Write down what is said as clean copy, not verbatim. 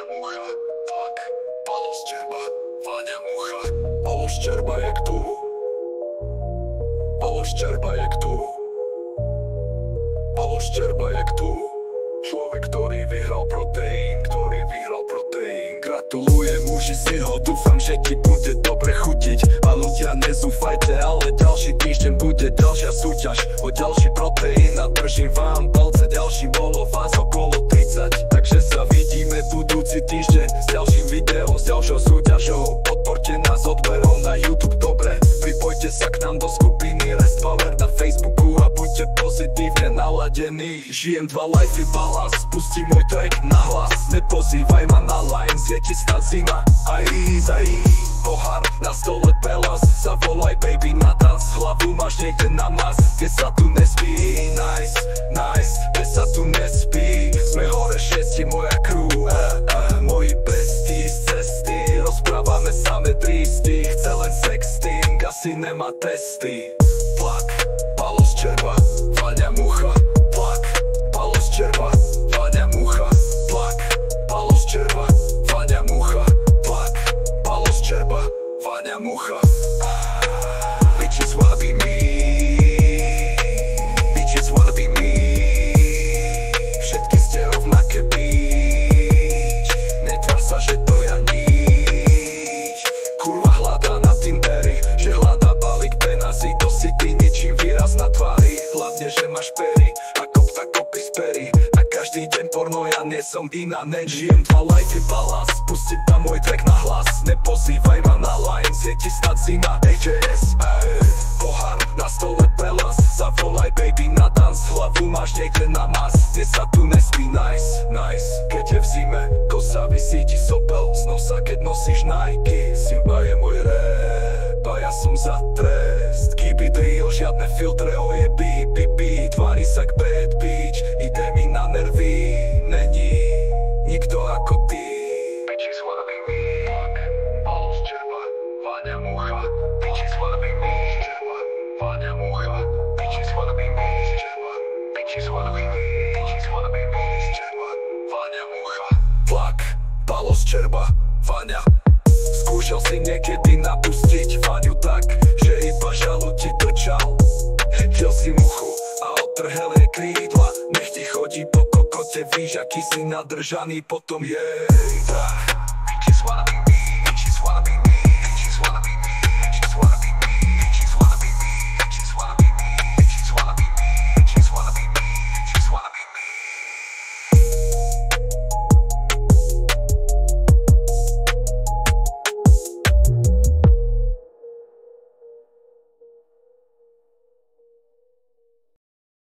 Váňa mucha, tak, Palo z čerba. Váňa mucha, Palo z čerba jak tu. Palo z čerba jak tu. Palo z čerba jak tu. Človek, ktorý vyhral proteín, Gratulujem, uži si ho, dúfam, že ti bude dobre chutiť. A ľudia, nezúfajte, ale ďalší týždeň bude ďalšia súťaž o ďalší proteín a držím vám palce, ďalší bolo vás okolo 30. Takže sa vidíme budúci týždeň s ďalším videom, s ďalšou súťažou. Podporte nás odberom na YouTube, dobre, pripojte sa k nám do skupiny Rest Power na Facebooku a buďte pozitívne naladení. Žijem 2 lifey balans, pustí môj track na hlas. Nepozývaj ma na lines, je ti snad zima. Aj pohár na stole pelas, zavolaj baby na dans. Hlavu máš niekde na mas, kde sa tu nespí. Nice, kde sa tu nespí. Sme hore 6, moja crew, moji bestie z cesty. Rozprávame same tristy, chce len sexting, asi nemá testy. Tlak, Palo z čerba, Váňa mucha. Tlak, Palo z čerba, Váňa mucha. Tlak, Palo z čerba, Váňa mucha. Tlak, Palo z čerba, Váňa mucha. Bitches wanna be me. Bitches wanna be me. Všetky ste rovnaké bič. Netvár sa, že to ja nič. Kurva hľadá na Tinderi, že hľadá balík penazí. To si ty ničím výraz na tvári. Hlavne, že máš pery, ako ptak kopy z pery. A každý deň porno, ja nie som iná, nežijem 2 lifey balans. Pustiť tam môj track na hlas, nepozývaj ma na lines, je ti snad zima. HJS, pohár na stole pelas, zavolaj baby na dans. Hlavu máš niekde na mas, kde sa tu nespí. Nice, keď je v zime, kosa vysí ti sopel z nosa, keď nosíš Nike. Simba je môj rap a ja som za trest. Keep it real, žiadne filtre, ojeby, pipi. Tvári sa k bad bitch, ide mi na nervy. Není nikto ako ty. Bitches wanna be me. Tlak, Palo z čerba, Váňa mucha. Bitches wanna be me. Váňa mucha. Bitches wanna be me. Bitches wanna be me. Bitches wanna be me. Váňa mucha. Tlak, Palo z čerba, Váňa. Skúšal si niekedy napustiť Váňu tak, že iba žalúd ti trčal. Chytil si muchu a odtrhel jej krídla. Nech ti chodí po kokote, víš, aký si nadržaný, potom jej.